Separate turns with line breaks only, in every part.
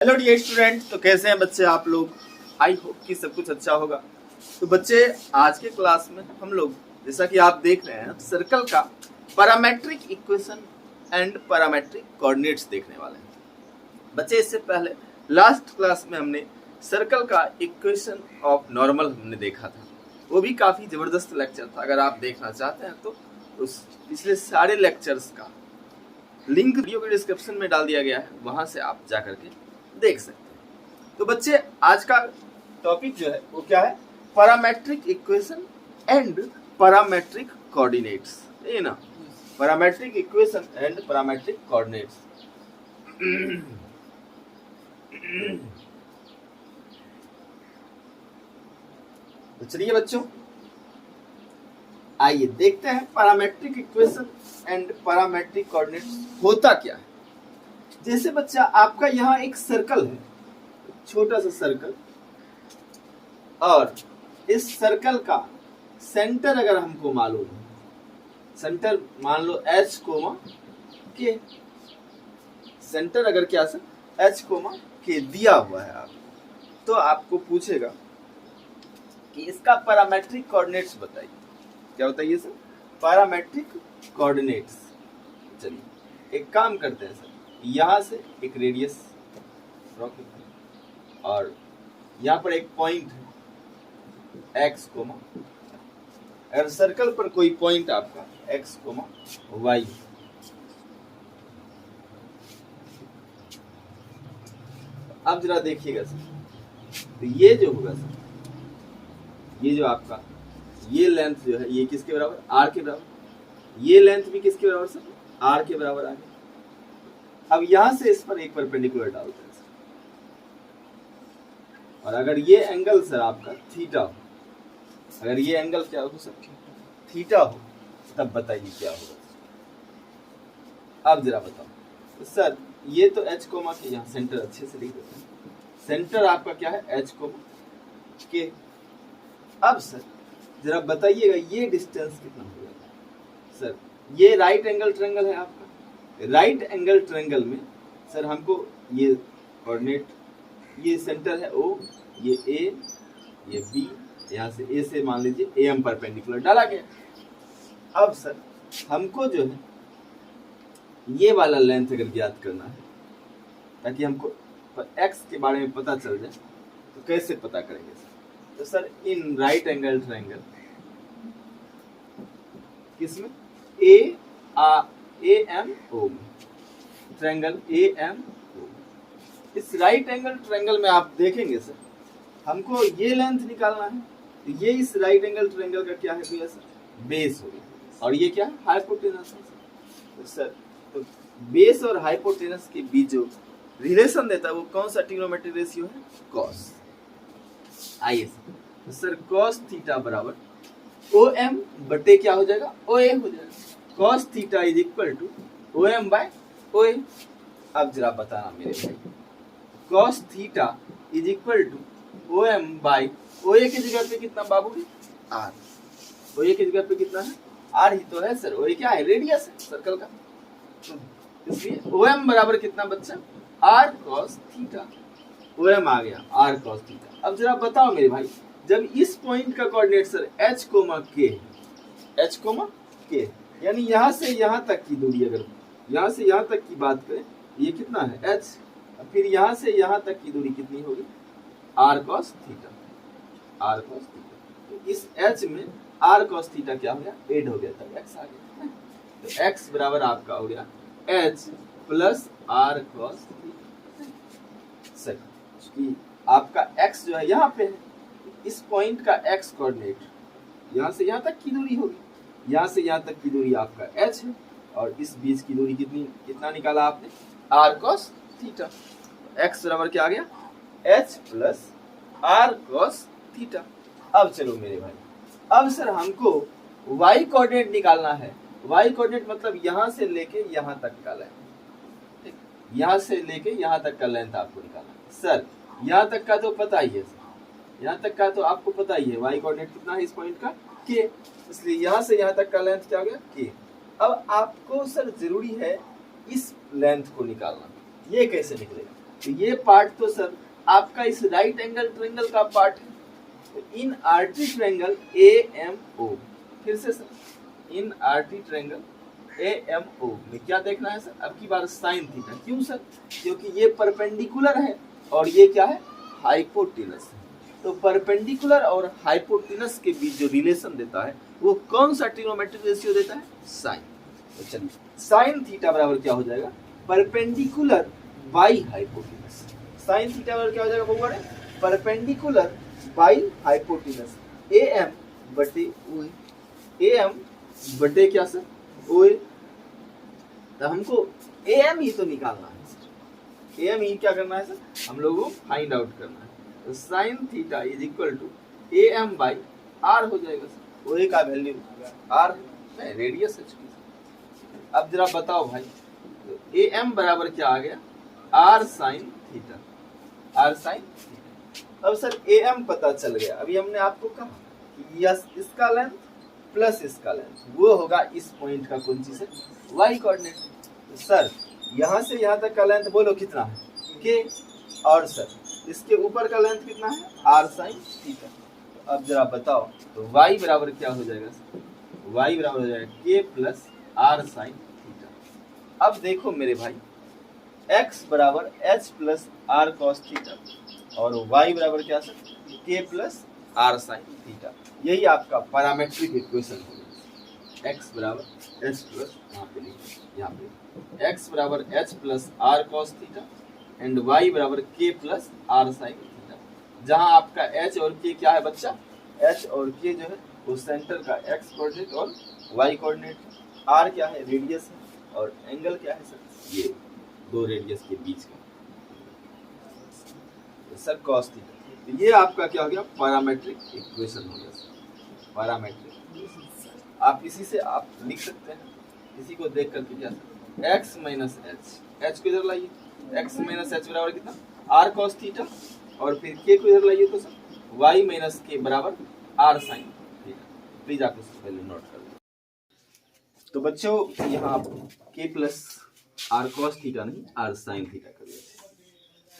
Hello dear student, तो कैसे हैं बच्चे आप लोग। आई होप कि सब कुछ अच्छा होगा। तो बच्चे, आज के क्लास में हम लोग जैसा कि आप देख रहे हैं सर्कल का parametric equation and parametric coordinates देखने वाले हैं। बच्चे, इससे पहले लास्ट क्लास में हमने सर्कल का इक्वेशन ऑफ नॉर्मल हमने देखा था। वो भी काफ़ी ज़बरदस्त लेक्चर था। अगर आप देखना चाहते हैं तो उस पिछले सारे लेक्चर्स का लिंक वीडियो के डिस्क्रिप्शन में डाल दिया गया है, वहाँ से आप जा करके देख सकते हैं। तो बच्चे, आज का टॉपिक जो है वो क्या है, parametric equation and parametric coordinates, ये ना, parametric equation and parametric coordinates. तो चलिए बच्चों, आइए देखते हैं parametric equation and parametric coordinates होता क्या है। जैसे बच्चा, आपका यहाँ एक सर्कल है, छोटा सा सर्कल, और इस सर्कल का सेंटर अगर हमको मालूम है, सेंटर मान लो H कोमा के, सेंटर अगर क्या सर H कोमा के दिया हुआ है आपको, तो आपको पूछेगा कि इसका पैरामेट्रिक कोऑर्डिनेट्स बताइए। क्या बताइए सर? Parametric coordinates. चलिए एक काम करते हैं सर, यहाँ से एक रेडियस ड्रॉ कीजिए और यहाँ पर एक पॉइंट है x कोमा, अगर सर्कल पर कोई पॉइंट आपका x कोमा y, अब जरा देखिएगा सर, तो ये जो होगा सर, ये जो आपका ये लेंथ जो है ये किसके बराबर, r के बराबर। ये लेंथ भी किसके बराबर सर, r के बराबर आ गया। अब यहां से इस पर एक परपेंडिकुलर डालते हैं सर, और अगर ये एंगल सर आपका थीटा हो, अगर ये एंगल क्या हो सर, थीटा हो, तब बताइए क्या होगा। अब जरा बताओ तो सर, ये तो h कोमा के यहाँ सेंटर अच्छे से लिख देते हैं, सेंटर आपका क्या है h कोमा के। अब सर जरा बताइएगा ये डिस्टेंस कितना होगा सर। ये राइट एंगल ट्रायंगल है आपका, राइट एंगल ट्रायंगल में सर हमको ये कोऑर्डिनेट, ये सेंटर है O, ये A, ये B, यहाँ से A से मान लीजिए AM परपेंडिकुलर डाला गया। अब सर हमको जो है ये वाला लेंथ अगर ज्ञात करना है, ताकि हमको x के बारे में पता चल जाए, तो कैसे पता करेंगे सर? तो sir in right angle triangle, किसमें, AMO में, ट्रायंगल AMO, इस राइट एंगल ट्रायंगल में आप देखेंगे सर, हमको ये लेंथ निकालना है, तो ये इस राइट एंगल ट्रायंगल का क्या है भैया सर, बेस हो गया, और ये क्या है, हाइपोटेनस है। तो सर तो बेस और हाइपोटेनस के बीच जो रिलेशन देता है वो कौन सा ट्रिग्नोमेट्रिक रेशियो है, कॉस। आइए सर, तो सर कॉस थीटा बराबर OM बटे क्या हो जाएगा, OA हो जाएगा। Cos theta is equal to OM by OA। अब जरा बताना मेरे भाई, cos theta is equal to OM by OA की जगह पे कितना बाबू, R। OA की जगह पे कितना है, R ही तो है सर। OA क्या है, रेडियस है सर्कल का, तो इसलिए OM बराबर कितना बच्चा, R cos थीटा। OM आ गया R cos थीटा। अब जरा बताओ मेरे भाई, जब इस पॉइंट का coordinate sir H comma K, H comma K, यानी यहाँ से यहाँ तक की दूरी, अगर यहाँ से यहाँ तक की बात करें, ये कितना है H, फिर यहाँ से यहाँ तक की दूरी कितनी होगी, R cos theta, R cos theta. तो इस H में R cos थीटा क्या हो गया, ऐड हो गया, तब X आ गया। तो X बराबर आपका हो गया H plus R cos theta. Sir आपका X जो है यहाँ पे है, इस पॉइंट का X कोऑर्डिनेट यहाँ से यहाँ तक की दूरी होगी, यहाँ से यहाँ तक की दूरी आपका H है, और इस बीच की दूरी कितना निकाला आपने, R cos थीटा। X बराबर क्या आ गया, H plus R cos theta. अब चलो मेरे भाई, अब सर हमको Y कोऑर्डिनेट निकालना है। Y कोऑर्डिनेट मतलब यहाँ से लेके यहाँ तक का लेंथ, यहाँ से लेके यहाँ तक का लेंथ आपको निकालना है सर। यहाँ तक का तो पता ही है सर, यहाँ तक का तो आपको पता ही है, Y कोऑर्डिनेट कितना है इस पॉइंट का, K, इसलिए यहाँ से यहाँ तक का लेंथ क्या हो गया, K। अब आपको सर जरूरी है इस लेंथ को निकालना। ये कैसे निकलेगा, तो ये पार्ट तो सर आपका इस राइट एंगल ट्रायंगल का पार्ट है। तो इन आर्टरी ट्रायंगल AMO, फिर से सर इन आर्टरी ट्रायंगल AMO में क्या देखना है सर, अब की बार साइन थीटा। क्यों सर? क्योंकि ये परपेंडिकुलर है और ये क्या है, हाइपोटेनस है। तो परपेंडिकुलर और हाइपोटेनस के बीच जो रिलेशन देता है वो कौन सा ट्रिग्नोमेट्रिक रेशियो देता है, साइन। तो चलिए साइन थीटा बराबर क्या हो जाएगा, perpendicular by hypotenuse. Sine theta बराबर क्या हो जाएगा बउआ रे, परपेंडिकुलर बाई हाइपोटेनस AM बटे OA, AM बटे क्या सर, OA। तो हमको AM ही तो निकालना है सर, AM ही क्या करना है सर, हम लोगों को फाइंड आउट करना है। तो sine theta is equal to AM by R हो जाएगा सर। OA का वैल्यू R है, रेडियस है। अब जरा बताओ भाई, तो AM बराबर क्या आ गया, R sine theta, R sine theta. अब सर AM पता चल गया। अभी हमने आपको कहा कि यस इसका लेंथ प्लस इसका लेंथ वो होगा इस पॉइंट का कौन सी सर, y कोऑर्डिनेट। तो सर यहाँ से यहाँ तक का लेंथ बोलो कितना है, K, और सर इसके ऊपर का लेंथ कितना है, R साइन थीटा। तो अब जरा बताओ, तो y बराबर क्या हो जाएगा सर, y बराबर हो जाएगा K plus R sine theta. अब देखो मेरे भाई, x बराबर h plus R cos theta और y बराबर क्या sir, K plus R sine theta. यही आपका पैरामेट्रिक इक्वेशन होगा। x बराबर h प्लस, यहाँ पे x बराबर h plus R cos theta and y बराबर K plus R sine theta. जहाँ आपका h और k क्या है बच्चा, h और k जो है वो सेंटर का x कोऑर्डिनेट और y कोऑर्डिनेट, R क्या है, रेडियस है, और एंगल क्या है सर, ये दो रेडियस के बीच का सर कॉस थीटा। तो ये आपका क्या हो गया, पैरामेट्रिक इक्वेशन हो गया सर, पैरामेट्रिक। आप इसी से आप लिख सकते हैं, इसी को देख करके क्या सर, x माइनस h को इधर लाइए, x माइनस h बराबर कितना, R कॉस थीटा, और फिर k को इधर लाइए तो सर y माइनस k बराबर R साइन थीटा। प्लीज आप इसको पहले नोट कर लीजिए। तो बच्चों यहाँ आप k plus R cos theta नहीं R साइन थीटा कर लीजिए।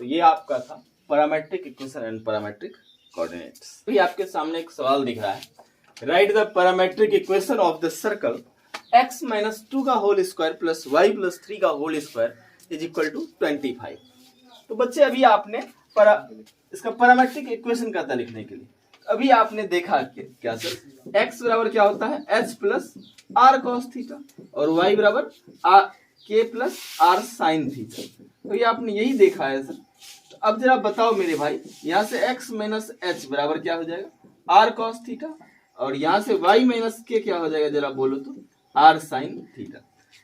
तो ये आपका था parametric equation and parametric coordinates. तो ये आपके सामने एक सवाल दिख रहा है, right the parametric equation of the circle x minus 2 का whole square plus y plus 3 का whole square is equal to 25। तो बच्चे अभी आपने इसका पैरामेट्रिक इक्वेशन कहता लिखने के लिए अभी आपने देखा कि क्या सर, x बराबर क्या होता है, h plus R cos theta और y बराबर k plus R sine theta. तो ये आपने यही देखा है सर। तो अब जरा बताओ मेरे भाई, यहाँ से x माइनस h बराबर क्या हो जाएगा, R कॉस थीटा, और यहाँ से y माइनस k क्या हो जाएगा, जरा बोलो तो, R साइन थीटा।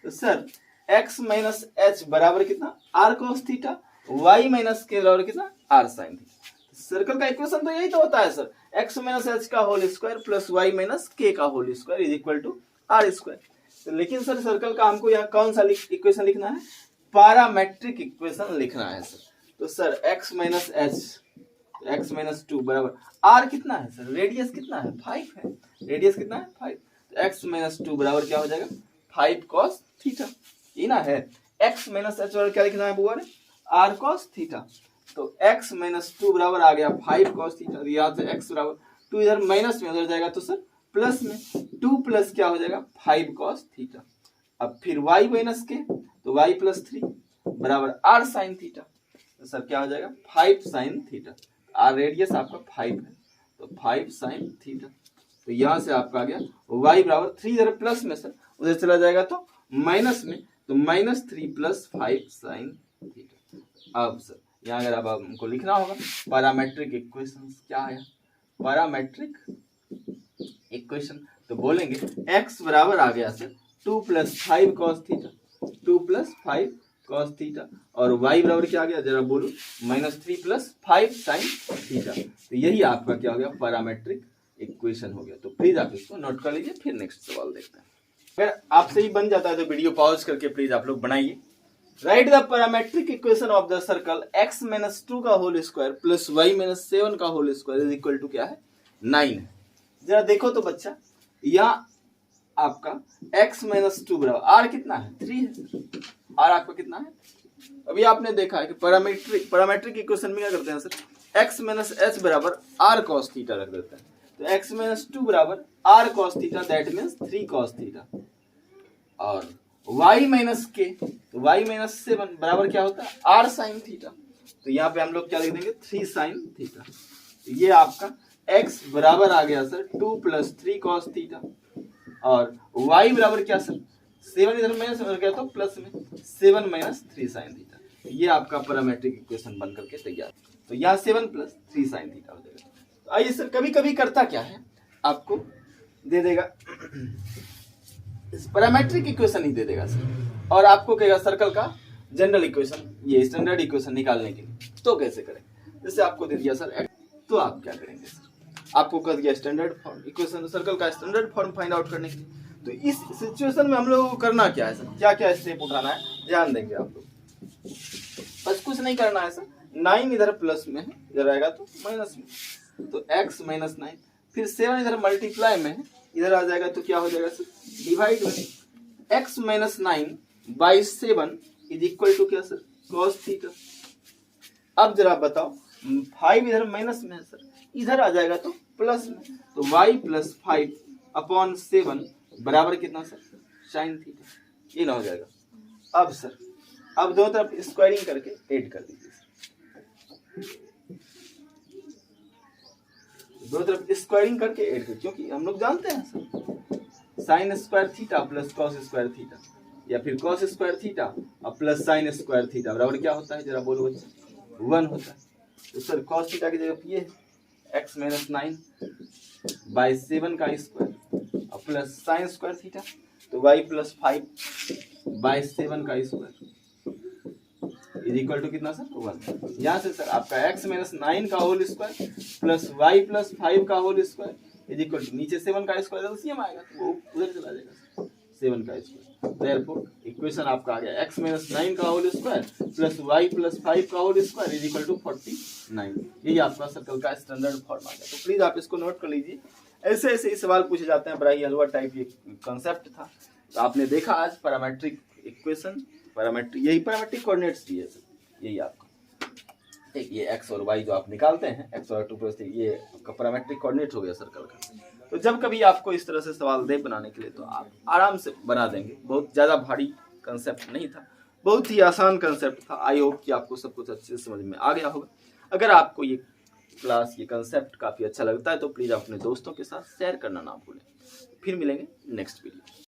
तो सर x माइनस h बराबर कितना, R cos theta, y minus k बराबर कितना, R साइन थीटा। सर्कल का इक्वेशन तो यही तो होता है सर, x माइनस h का whole square plus y minus k का whole square is equal to R square. तो लेकिन सर सर्कल का हमको यहाँ कौन सा इक्वेशन लिखना है, पैरामेट्रिक इक्वेशन लिखना है सर। तो सर x minus h, x minus 2 बराबर R कितना है सर, रेडियस कितना है, 5 है, रेडियस कितना है 5। तो x माइनस 2 बराबर क्या हो जाएगा, 5 cos थीटा। ये ना है, x माइनस h बराबर क्या लिखना है बुआ ने, R cos थीटा। तो x माइनस 2 बराबर आ गया 5 cos थीटा। यहाँ से x बराबर 2 इधर माइनस में उधर जाएगा तो सर प्लस में, 2 प्लस क्या हो जाएगा 5 cos थीटा। अब फिर y माइनस के, तो y प्लस 3 बराबर R साइन थीटा। तो सर क्या हो जाएगा 5 साइन थीटा। R रेडियस आपका 5 है, तो 5 साइन थीटा। तो यहाँ से आपका आ गया y बराबर 3 इधर प्लस में सर उधर चला जाएगा तो माइनस में, तो माइनस 3 प्लस 5 साइन थीटा। अब सर यहाँ अगर अब हमको लिखना होगा पैरामेट्रिक इक्वेशन क्या है, पैरामेट्रिक इक्वेशन तो बोलेंगे x बराबर आ गया sir 2 plus 5 cos theta, 2 plus 5 cos theta, और y बराबर क्या आ गया जरा बोलो, माइनस 3 प्लस 5 साइन थीटा। तो यही आपका क्या हो गया, पैरामेट्रिक इक्वेशन हो गया। तो प्लीज आप इसको नोट कर लीजिए, फिर नेक्स्ट सवाल देखते हैं। अगर आपसे ही बन जाता है तो वीडियो पॉज करके प्लीज आप लोग बनाइए। Right the parametric equation of the circle x minus 2 का whole square plus y minus 7 का whole square is equal to क्या है, 9 है। जरा देखो तो बच्चा, यहाँ आपका x माइनस 2 बराबर r कितना है, 3 है। r आपका कितना है अभी आपने देखा है कि पैरामेट्रिक इक्वेशन में क्या करते हैं सर, x माइनस एच बराबर आर कॉस थीटा रख देते हैं। तो x माइनस 2 बराबर r cos theta, that means 3 cos theta, और y माइनस के, तो y माइनस 7 बराबर क्या होता है, आर साइन थीटा। तो यहाँ पे हम लोग क्या लिख देंगे, 3 साइन थीटा। तो ये आपका x बराबर आ गया सर 2 प्लस 3 कॉस थीटा, और y बराबर क्या सर, 7 इधर माइनस हो गया तो प्लस में 7 माइनस 3 साइन थीटा। तो ये आपका पैरामेट्रिक इक्वेशन बन करके तैयार। तो यहाँ 7 प्लस 3 साइन थीटा हो जाएगा। तो आइए सर, कभी कभी करता क्या है, आपको दे देगा पैरामेट्रिक इक्वेशन ही दे देगा सर, और आपको कहेगा सर्कल का जनरल इक्वेशन, ये स्टैंडर्ड इक्वेशन निकालने के लिए। तो कैसे करें, जैसे आपको दे दिया सर, तो आप क्या करेंगे सर, आपको कह दिया स्टैंडर्ड फॉर्म इक्वेशन, सर्कल का स्टैंडर्ड फॉर्म फाइंड आउट करने के लिए। तो इस सिचुएशन में हम लोगों को करना क्या है सर, क्या क्या स्टेप उठाना है, ध्यान देंगे आप लोग। बस कुछ नहीं करना है सर, 9 इधर प्लस में है, इधर आएगा तो माइनस में, तो x माइनस 9, फिर 7 इधर मल्टीप्लाई में है, इधर आ जाएगा तो क्या हो जाएगा सर, डिवाइड में x minus 9 by 7 is equal to क्या सर, cos थीटा। अब जरा बताओ, 5 इधर माइनस में है सर, इधर आ जाएगा तो प्लस में, तो y प्लस 5 अपॉन 7 बराबर कितना सर, साइन थीटा। ये ना हो जाएगा। अब सर, अब दोनों तरफ स्क्वायरिंग करके ऐड कर दीजिए, दोनों तरफ स्क्वायरिंग करके ऐड कर, क्योंकि हम लोग जानते हैं sir, sign square theta plus cos square theta, या फिर कॉस स्क्वायर थीटा और प्लस साइन स्क्वायर थीटा बराबर क्या होता है, जरा बोलो बच्चे, 1 होता है। तो सर कॉस थीटा की जगह ये x माइनस 9 बाई 7 का स्क्वायर और प्लस साइन स्क्वायर थीटा, तो y प्लस 5 बाई 7 का स्क्वायर इज इक्वल टू कितना सर, 1। यहाँ से सर आपका x माइनस 9 का whole square plus y plus 5 का whole square is equal to, नीचे 7 का स्क्वायर एलसीएम आएगा तो वो उधर चला जाएगा, 7 का स्क्वायर। देयरफॉर इक्वेशन आपका आ गया x माइनस 9 का whole square plus y plus 5 का whole square is equal to 49। यही आपका सर्कल का स्टैंडर्ड फॉर्म आ गया। तो प्लीज आप इसको नोट कर लीजिए, ऐसे ऐसे ही सवाल पूछे जाते हैं, बड़ा ही हलवा टाइप ये कंसेप्ट था। तो आपने देखा आज पैरामेट्रिक इक्वेशन, पैरामेट्रिक, यही पैरामेट्रिक कोऑर्डिनेट्स भी है सर, यही आपका एक ये x और y जो आप निकालते हैं, x और 2 प्लस 3, ये आपका पैरामेट्रिक कोऑर्डिनेट हो गया सर्कल का। तो जब कभी आपको इस तरह से सवाल दे बनाने के लिए, तो आप आराम से बना देंगे, बहुत ज़्यादा भारी कंसेप्ट नहीं था, बहुत ही आसान कंसेप्ट था। आई होप कि आपको सब कुछ अच्छे से समझ में आ गया होगा। अगर आपको ये क्लास, ये कंसेप्ट काफ़ी अच्छा लगता है तो प्लीज़ अपने दोस्तों के साथ शेयर करना ना भूलें। फिर मिलेंगे नेक्स्ट वीडियो।